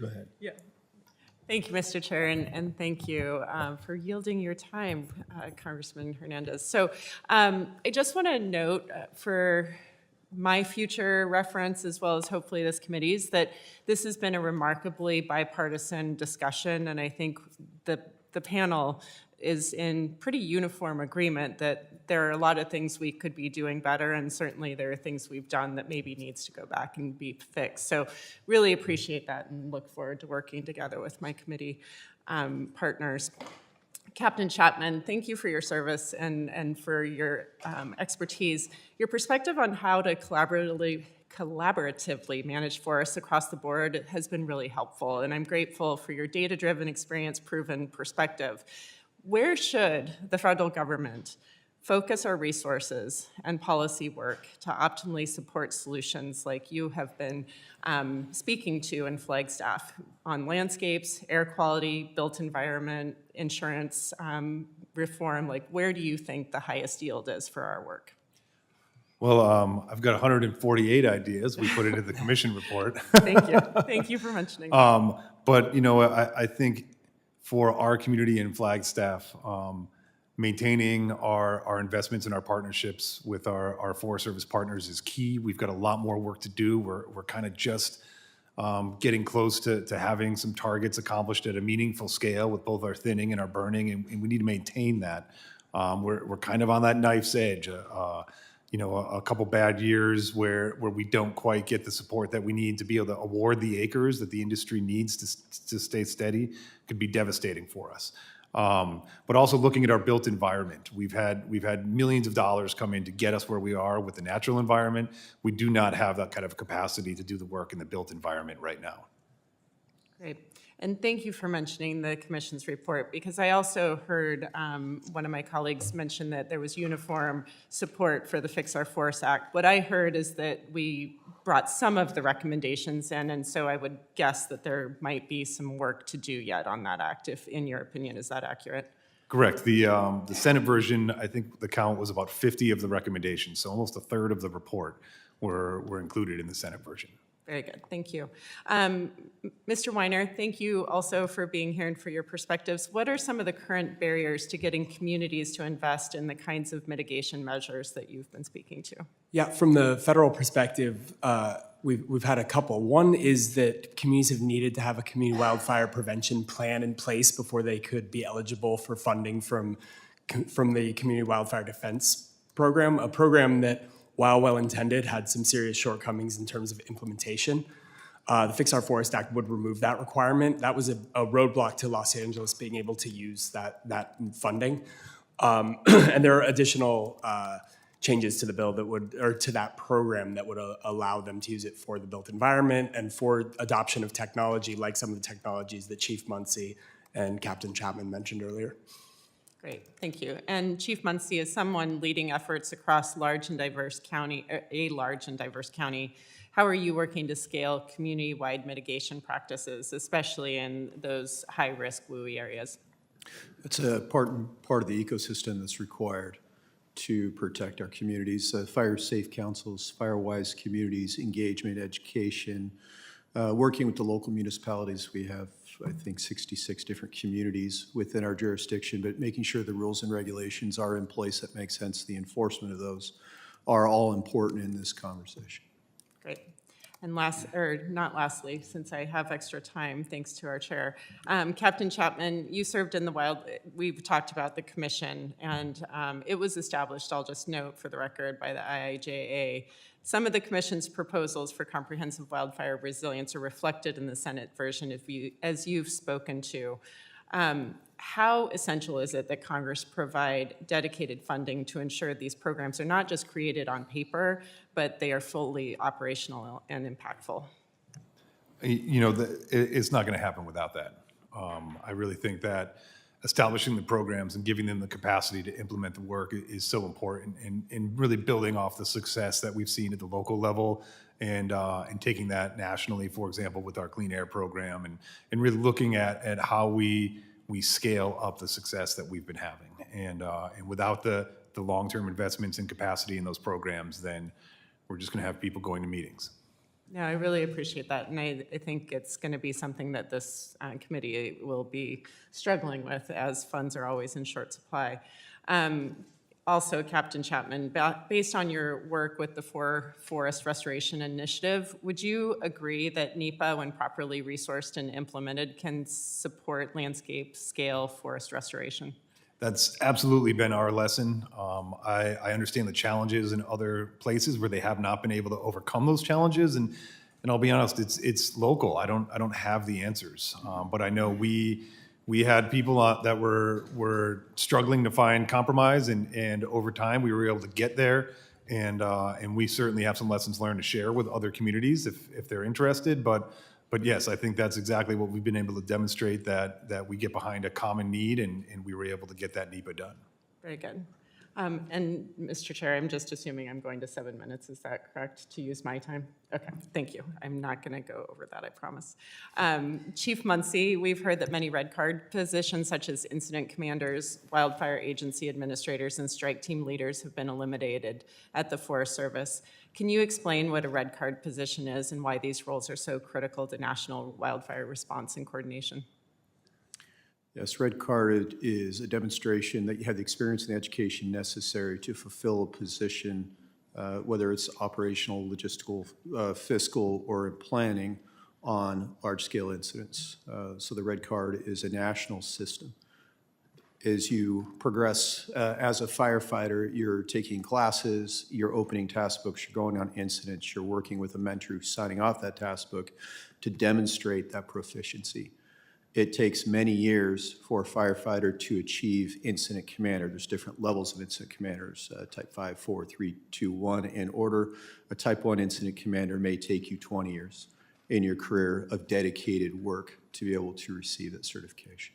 Go ahead. Yeah. Thank you, Mr. Chair, and thank you for yielding your time, Congressman Hernandez. So I just want to note for my future reference, as well as hopefully this committee's, that this has been a remarkably bipartisan discussion, and I think the panel is in pretty uniform agreement that there are a lot of things we could be doing better, and certainly there are things we've done that maybe needs to go back and be fixed. So really appreciate that and look forward to working together with my committee partners. Captain Chapman, thank you for your service and for your expertise. Your perspective on how to collaboratively manage forests across the board has been really helpful, and I'm grateful for your data-driven, experience-proven perspective. Where should the federal government focus our resources and policy work to optimally support solutions like you have been speaking to in Flagstaff on landscapes, air quality, built environment, insurance reform? Like, where do you think the highest yield is for our work? Well, I've got 148 ideas. We put it in the commission report. Thank you. Thank you for mentioning that. But, you know, I think for our community in Flagstaff, maintaining our investments and our partnerships with our Forest Service partners is key. We've got a lot more work to do. We're kind of just getting close to having some targets accomplished at a meaningful scale with both our thinning and our burning, and we need to maintain that. We're kind of on that knife's edge. You know, a couple bad years where we don't quite get the support that we need to be able to award the acres that the industry needs to stay steady could be devastating for us. But also looking at our built environment, we've had millions of dollars come in to get us where we are with the natural environment. We do not have that kind of capacity to do the work in the built environment right now. Great. And thank you for mentioning the commission's report, because I also heard one of my colleagues mention that there was uniform support for the Fix Our Forests Act. What I heard is that we brought some of the recommendations in, and so I would guess that there might be some work to do yet on that act, if in your opinion, is that accurate? Correct. The Senate version, I think the count was about 50 of the recommendations, so almost a third of the report were included in the Senate version. Very good, thank you. Mr. Weiner, thank you also for being here and for your perspectives. What are some of the current barriers to getting communities to invest in the kinds of mitigation measures that you've been speaking to? Yeah, from the federal perspective, we've had a couple. One is that communities have needed to have a community wildfire prevention plan in place before they could be eligible for funding from the Community Wildfire Defense Program, a program that, while well-intended, had some serious shortcomings in terms of implementation. The Fix Our Forest Act would remove that requirement. That was a roadblock to Los Angeles being able to use that funding. And there are additional changes to the bill that would, or to that program that would allow them to use it for the built environment and for adoption of technology, like some of the technologies that Chief Muncy and Captain Chapman mentioned earlier. Great, thank you. And Chief Muncy, is someone leading efforts across a large and diverse county, how are you working to scale community-wide mitigation practices, especially in those high-risk WUI areas? It's a part of the ecosystem that's required to protect our communities. Fire safe councils, fire-wise communities, engagement, education, working with the local municipalities. We have, I think, 66 different communities within our jurisdiction, but making sure the rules and regulations are in place that make sense, the enforcement of those are all important in this conversation. Great. And not lastly, since I have extra time, thanks to our chair, Captain Chapman, you served in we've talked about the commission, and it was established, I'll just note for the record, by the IIJA. Some of the commission's proposals for comprehensive wildfire resilience are reflected in the Senate version, as you've spoken to. How essential is it that Congress provide dedicated funding to ensure these programs are not just created on paper, but they are fully operational and impactful? You know, it's not going to happen without that. I really think that establishing the programs and giving them the capacity to implement the work is so important, and really building off the success that we've seen at the local level and taking that nationally, for example, with our clean air program, and really looking at how we scale up the success that we've been having. And without the long-term investments and capacity in those programs, then we're just going to have people going to meetings. No, I really appreciate that, and I think it's going to be something that this committee will be struggling with, as funds are always in short supply. Also, Captain Chapman, based on your work with the Forest Restoration Initiative, would you agree that NEPA, when properly resourced and implemented, can support landscape scale forest restoration? That's absolutely been our lesson. I understand the challenges in other places where they have not been able to overcome those challenges, and I'll be honest, it's local. I don't have the answers, but I know we had people that were struggling to find compromise, and over time we were able to get there, and we certainly have some lessons learned to share with other communities if they're interested. But yes, I think that's exactly what we've been able to demonstrate, that we get behind a common need, and we were able to get that NEPA done. Very good. And Mr. Chair, I'm just assuming I'm going to 7 minutes. Is that correct, to use my time? Okay, thank you. I'm not going to go over that, I promise. Chief Muncy, we've heard that many Redcard positions, such as incident commanders, wildfire agency administrators, and strike team leaders, have been eliminated at the Forest Service. Can you explain what a Redcard position is and why these roles are so critical to national wildfire response and coordination? Yes, Redcard is a demonstration that you have the experience and the education necessary to fulfill a position, whether it's operational, logistical, fiscal, or planning on large-scale incidents. So the Redcard is a national system. As you progress as a firefighter, you're taking classes, you're opening task books, you're going on incidents, you're working with a mentor who's signing off that task book to demonstrate that proficiency. It takes many years for a firefighter to achieve incident commander. There's different levels of incident commanders, type 5, 4, 3, 2, 1 in order. A type 1 incident commander may take you 20 years in your career of dedicated work to be able to receive that certification.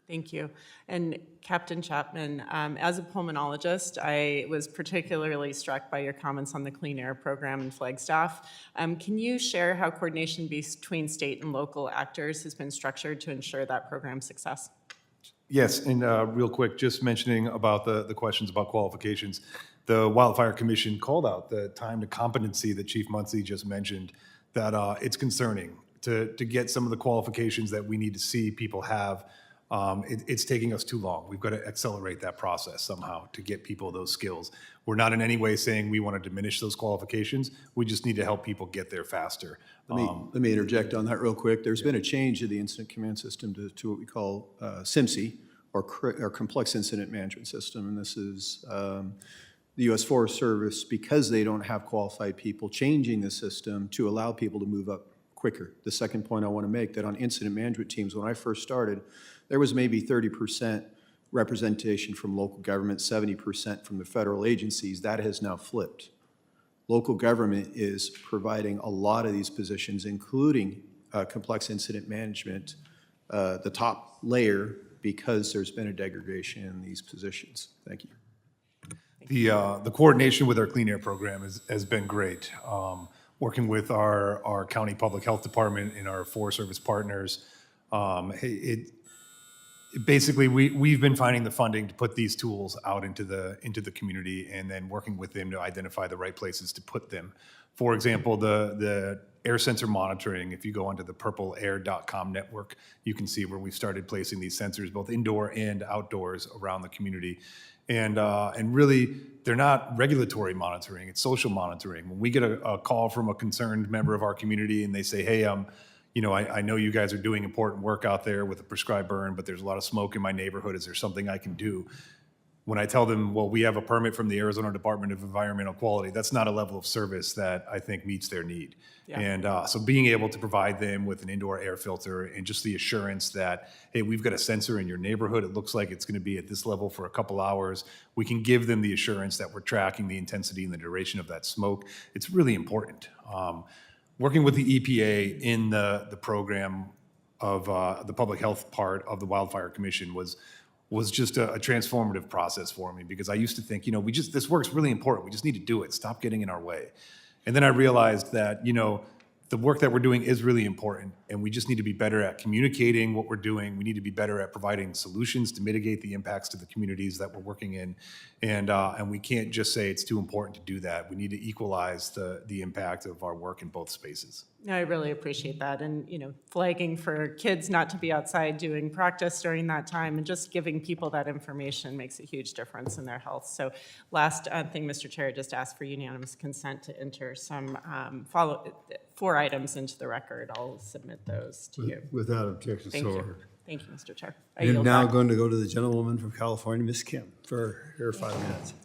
Thank you. And Captain Chapman, as a pulmonologist, I was particularly struck by your comments on the Clean Air Program and Flagstaff. Can you share how coordination between state and local actors has been structured to ensure that program's success? Yes, and real quick, just mentioning about the questions about qualifications. The Wildfire Commission called out the time to competency that Chief Muncy just mentioned, that it's concerning to get some of the qualifications that we need to see people have. It's taking us too long. We've got to accelerate that process somehow to get people those skills. We're not in any way saying we want to diminish those qualifications. We just need to help people get there faster. Let me interject on that real quick. There's been a change in the incident command system to what we call CIMSI, or Complex Incident Management System. And this is the U.S. Forest Service, because they don't have qualified people, changing the system to allow people to move up quicker. The second point I want to make, that on incident management teams, when I first started, there was maybe 30% representation from local government, 70% from the federal agencies. That has now flipped. Local government is providing a lot of these positions, including complex incident management, the top layer, because there's been a degradation in these positions. Thank you. The coordination with our Clean Air Program has been great. Working with our county public health department and our Forest Service partners, basically we've been finding the funding to put these tools out into the community, and then working with them to identify the right places to put them. For example, the air sensor monitoring, if you go onto the purpleair.com network, you can see where we've started placing these sensors both indoor and outdoors around the community. And really, they're not regulatory monitoring, it's social monitoring. When we get a call from a concerned member of our community and they say, hey, I know you guys are doing important work out there with a prescribed burn, but there's a lot of smoke in my neighborhood. Is there something I can do? When I tell them, well, we have a permit from the Arizona Department of Environmental Quality, that's not a level of service that I think meets their need. Yeah. And so being able to provide them with an indoor air filter and just the assurance that, hey, we've got a sensor in your neighborhood, it looks like it's going to be at this level for a couple hours, we can give them the assurance that we're tracking the intensity and the duration of that smoke. It's really important. Working with the EPA in the program of the public health part of the Wildfire Commission was just a transformative process for me, because I used to think, this work's really important. We just need to do it. Stop getting in our way. And then I realized that, the work that we're doing is really important, and we just need to be better at communicating what we're doing. We need to be better at providing solutions to mitigate the impacts to the communities that we're working in. And we can't just say it's too important to do that. We need to equalize the impact of our work in both spaces. No, I really appreciate that. And, flagging for kids not to be outside doing practice during that time and just giving people that information makes a huge difference in their health. So last thing, Mr. Chair, I just asked for unanimous consent to enter some 4 items into the record. I'll submit those to you. Without objection, Thank so you. ordered. Thank you, Mr. Chair. I And yield now back. going to go to the gentlewoman from California, Ms. Kim, for her 5 minutes.